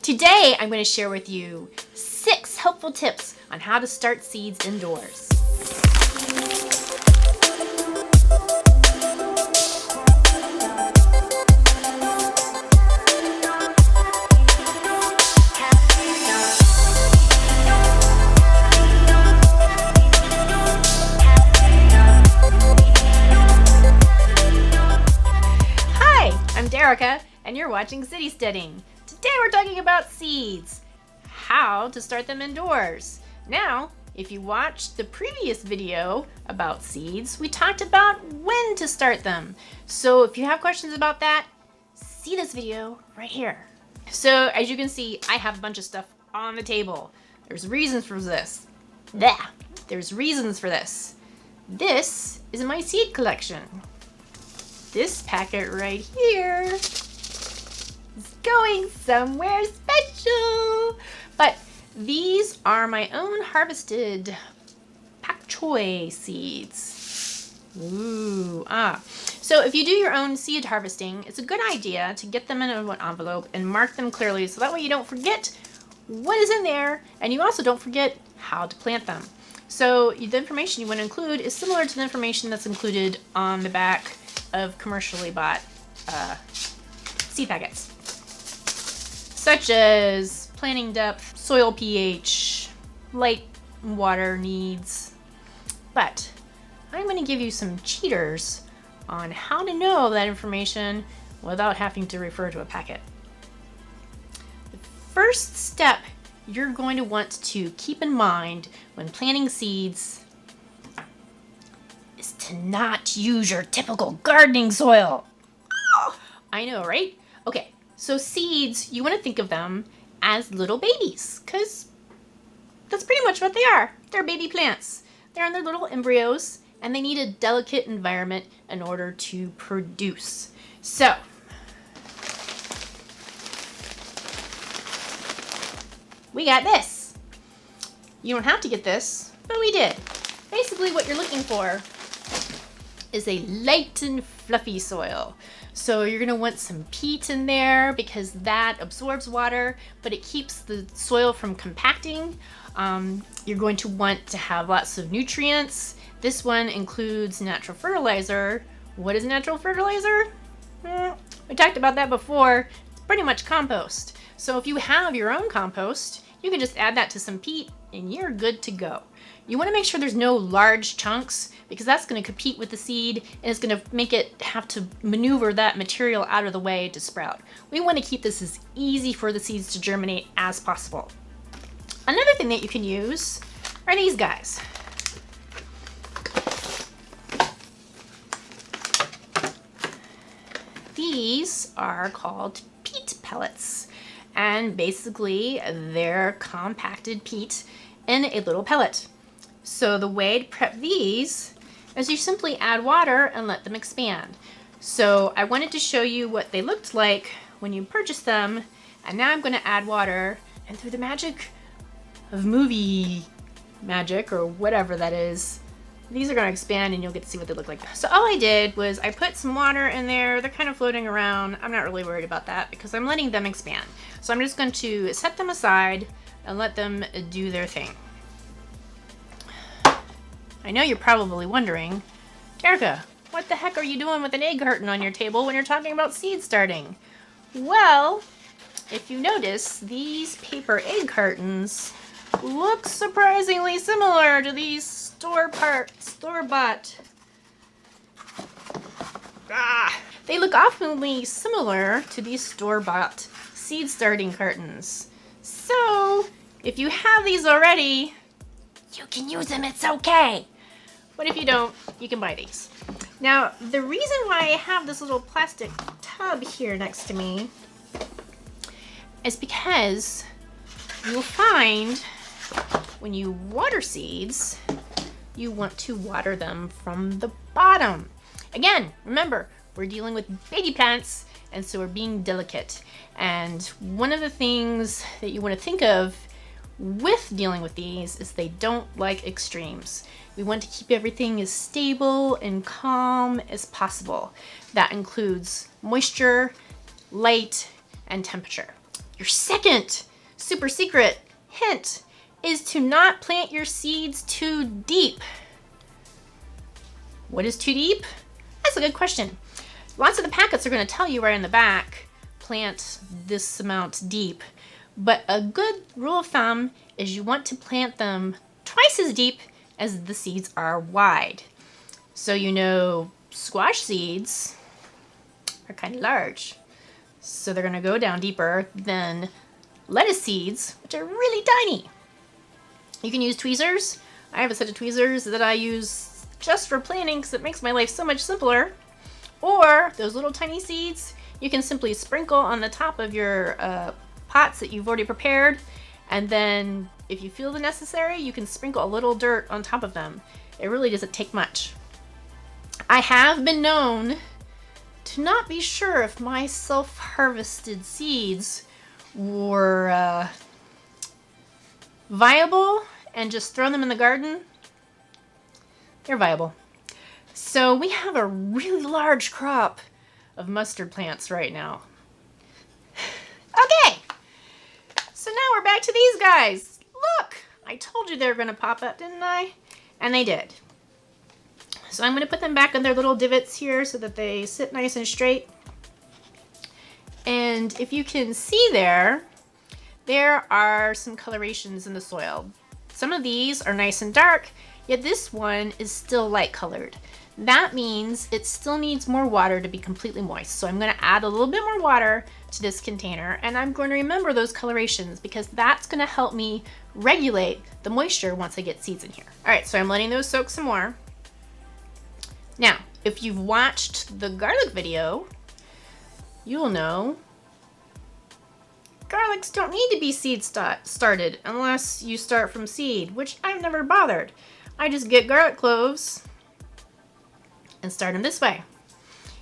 Today, I'm going to share with you 6 helpful tips on how to start seeds indoors. Hi, I'm Derica, and you're watching City Steading. Today we're talking about seeds, how to start them indoors. Now, if you watched the previous video about seeds, we talked about when to start them. So if you have questions about that, see this video right here. So as you can see, I have a bunch of stuff on the table. There's reasons for this. There's reasons for this. This is my seed collection. This packet right here going somewhere special. But these are my own harvested pak choi seeds. So if you do your own seed harvesting, it's a good idea to get them in an envelope and mark them clearly so that way you don't forget what is in there and you also don't forget how to plant them. So the information you want to include is similar to the information that's included on the back of commercially bought seed packets, such as planting depth, soil pH, light and water needs. But I'm going to give you some cheaters on how to know that information without having to refer to a packet. The first step you're going to want to keep in mind when planting seeds is to not use your typical gardening soil. Oh, I know, right? Okay, so seeds, you want to think of them as little babies, because that's pretty much what they are. They're baby plants. They're in their little embryos, and they need a delicate environment in order to produce. So, we got this. You don't have to get this, but we did. Basically, what you're looking for is a light and fluffy soil. So you're gonna want some peat in there because that absorbs water, but it keeps the soil from compacting. You're going to want to have lots of nutrients. This one includes natural fertilizer. What is natural fertilizer? We talked about that before. It's pretty much compost. So if you have your own compost, you can just add that to some peat and you're good to go. You want to make sure there's no large chunks because that's going to compete with the seed and it's going to make it have to maneuver that material out of the way to sprout. We want to keep this as easy for the seeds to germinate as possible. Another thing that you can use are these guys. These are called peat pellets, and basically they're compacted peat in a little pellet. So the way to prep these is you simply add water and let them expand. So I wanted to show you what they looked like when you purchase them, and now I'm going to add water, and through the magic of movie magic or whatever that is, these are going to expand and you'll get to see what they look like. So all I did was I put some water in there. They're kind of floating around. I'm not really worried about that because I'm letting them expand. So I'm just going to set them aside and let them do their thing. I know you're probably wondering, Erica, what the heck are you doing with an egg carton on your table when you're talking about seed starting? Well, if you notice, these paper egg cartons look surprisingly similar to these store-bought. They look awfully similar to these store-bought seed starting cartons. So, if you have these already, you can use them, it's okay. But if you don't, you can buy these. Now, the reason why I have this little plastic tub here next to me is because you'll find when you water seeds, you want to water them from the bottom. Again, remember, we're dealing with baby plants, and so we're being delicate. And one of the things that you want to think of with dealing with these is they don't like extremes. We want to keep everything as stable and calm as possible. That includes moisture, light, and temperature. Your second super secret hint is to not plant your seeds too deep. What is too deep? That's a good question. Lots of the packets are going to tell you right in the back, plant this amount deep. But a good rule of thumb is you want to plant them twice as deep as the seeds are wide. So you know squash seeds are kind of large. So they're going to go down deeper than lettuce seeds, which are really tiny. You can use tweezers. I have a set of tweezers that I use just for planting because it makes my life so much simpler. Or those little tiny seeds, you can simply sprinkle on the top of your pots that you've already prepared. And then if you feel the necessary, you can sprinkle a little dirt on top of them. It really doesn't take much. I have been known to not be sure if my self-harvested seeds were viable and just throw them in the garden. They're viable. So we have a really large crop of mustard plants right now. Okay, so now we're back to these guys. Look, I told you they were going to pop up, didn't I? And they did. So I'm going to put them back in their little divots here so that they sit nice and straight. And if you can see there are some colorations in the soil. Some of these are nice and dark, yet this one is still light colored. That means it still needs more water to be completely moist. So I'm going to add a little bit more water to this container, and I'm going to remember those colorations because that's going to help me regulate the moisture once I get seeds in here. All right, so I'm letting those soak some more. Now, if you've watched the garlic video, you'll know garlics don't need to be seed started unless you start from seed, which I've never bothered. I just get garlic cloves and start them this way.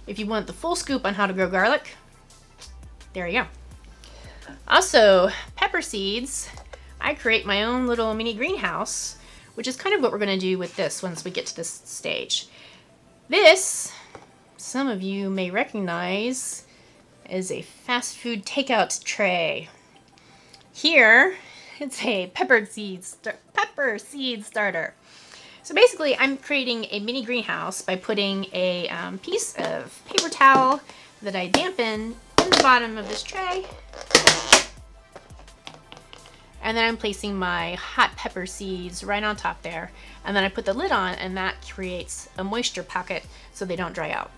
If you want the full scoop on how to grow garlic, there you go. Also, pepper seeds, I create my own little mini greenhouse, which is kind of what we're going to do with this once we get to this stage. This, some of you may recognize as a fast food takeout tray. Here, it's a pepper seed starter. So basically, I'm creating a mini greenhouse by putting a piece of paper towel that I dampen in the bottom of this tray. And then I'm placing my hot pepper seeds right on top there. And then I put the lid on, and that creates a moisture pocket so they don't dry out.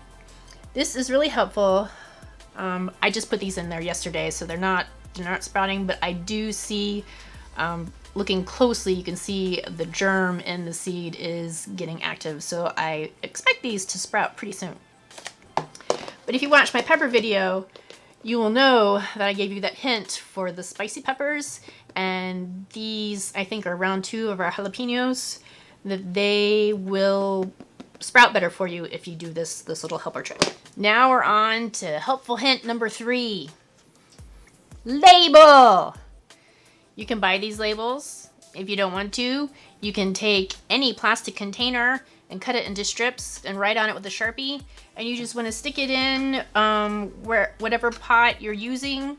This is really helpful. I just put these in there yesterday, so they're not sprouting, but I do see, looking closely, you can see the germ in the seed is getting active. So I expect these to sprout pretty soon. But if you watch my pepper video, you will know that I gave you that hint for the spicy peppers, and these I think are round 2 of our jalapenos, that they will sprout better for you if you do this little helper trick. Now we're on to helpful hint number 3. Label! You can buy these labels. If you don't want to, you can take any plastic container and cut it into strips and write on it with a Sharpie, and you just want to stick it in whatever pot you're using,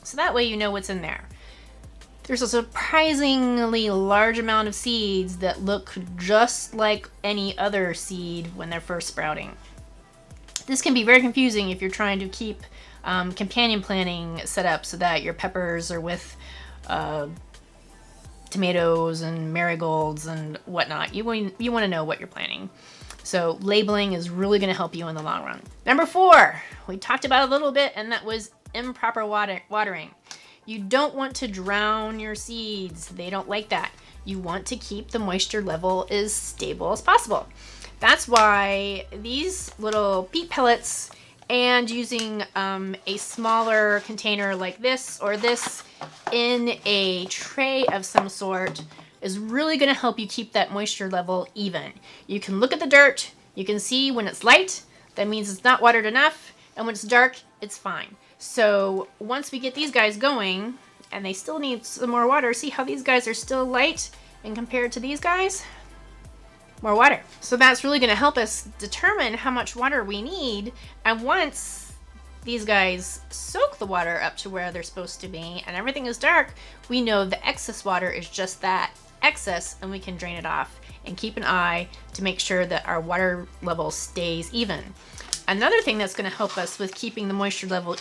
so that way you know what's in there. There's a surprisingly large amount of seeds that look just like any other seed when they're first sprouting. This can be very confusing if you're trying to keep companion planting set up so that your peppers are with tomatoes and marigolds and whatnot. You want to know what you're planting. So labeling is really going to help you in the long run. Number 4, we talked about a little bit, and that was improper watering. You don't want to drown your seeds. They don't like that. You want to keep the moisture level as stable as possible. That's why these little peat pellets and using a smaller container like this or this in a tray of some sort is really going to help you keep that moisture level even. You can look at the dirt, you can see when it's light, that means it's not watered enough, and when it's dark, it's fine. So once we get these guys going, and they still need some more water, see how these guys are still light, and compared to these guys, more water. So that's really going to help us determine how much water we need, and once these guys soak the water up to where they're supposed to be and everything is dark, we know the excess water is just that, excess, and we can drain it off and keep an eye to make sure that our water level stays even. Another thing that's going to help us with keeping the moisture level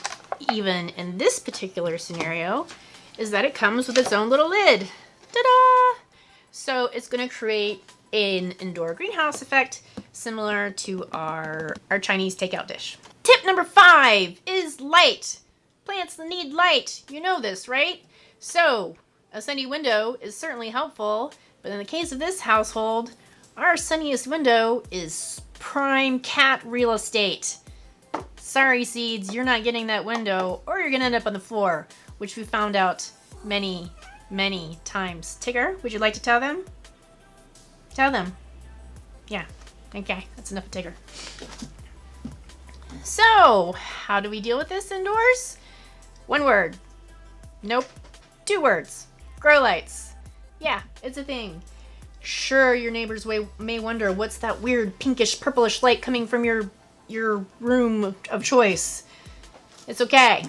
even in this particular scenario is that it comes with its own little lid. Ta-da! So it's going to create an indoor greenhouse effect similar to our Chinese takeout dish. Tip number 5 is light. Plants need light. You know this, right? So a sunny window is certainly helpful, but in the case of this household, our sunniest window is prime cat real estate. Sorry, seeds, you're not getting that window, or you're gonna end up on the floor, which we found out many times. Tigger, would you like to tell them? Tell them. Yeah, okay, that's enough of Tigger. So, how do we deal with this indoors? 1 word. Nope. 2 words. Grow lights. Yeah, it's a thing. Sure, your neighbors may wonder, what's that weird pinkish purplish light coming from your room of choice? It's okay.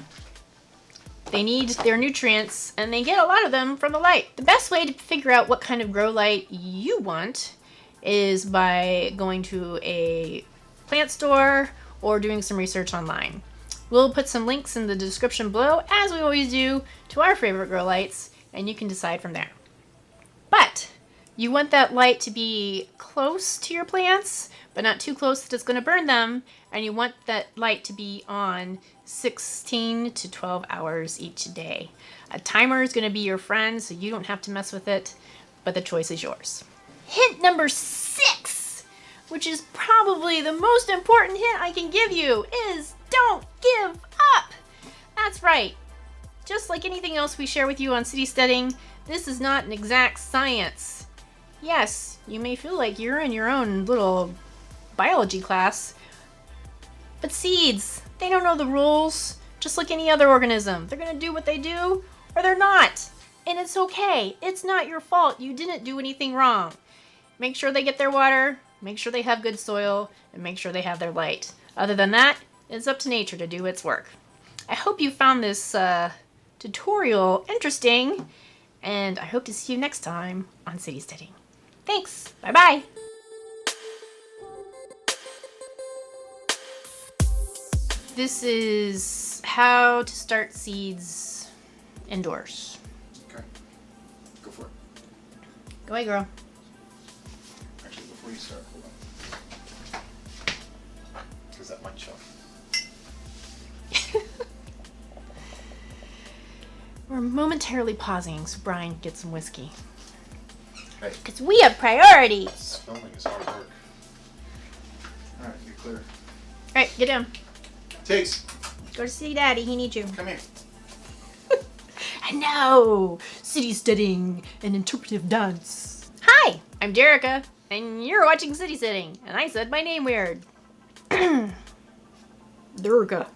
They need their nutrients, and they get a lot of them from the light. The best way to figure out what kind of grow light you want is by going to a plant store or doing some research online. We'll put some links in the description below, as we always do, to our favorite grow lights, and you can decide from there. But you want that light to be close to your plants, but not too close that it's going to burn them, and you want that light to be on 16 to 12 hours each day. A timer is going to be your friend, so you don't have to mess with it, but the choice is yours. Hint number 6, which is probably the most important hint I can give you, is don't give up. That's right. Just like anything else we share with you on City Steading, this is not an exact science. Yes, you may feel like you're in your own little biology class, but seeds, they don't know the rules, just like any other organism. They're going to do what they do, or they're not. And it's okay. It's not your fault. You didn't do anything wrong. Make sure they get their water, make sure they have good soil, and make sure they have their light. Other than that, it's up to nature to do its work. I hope you found this tutorial interesting, and I hope to see you next time on City Steading. Thanks. Bye-bye. This is how to start seeds indoors. Okay. Go for it. Go away, girl. Actually, before you start, hold on. Because that might choke. We're momentarily pausing so Brian gets some whiskey. Hey, Because we have priorities. filming is hard work. Alright, you're clear. Alright, get down. Tiggs, Go to see Daddy. He needs you. come here. And now, City Steading, an interpretive dance. Hi, I'm Jerica, and you're watching City Steading, and I said my name weird. Durga.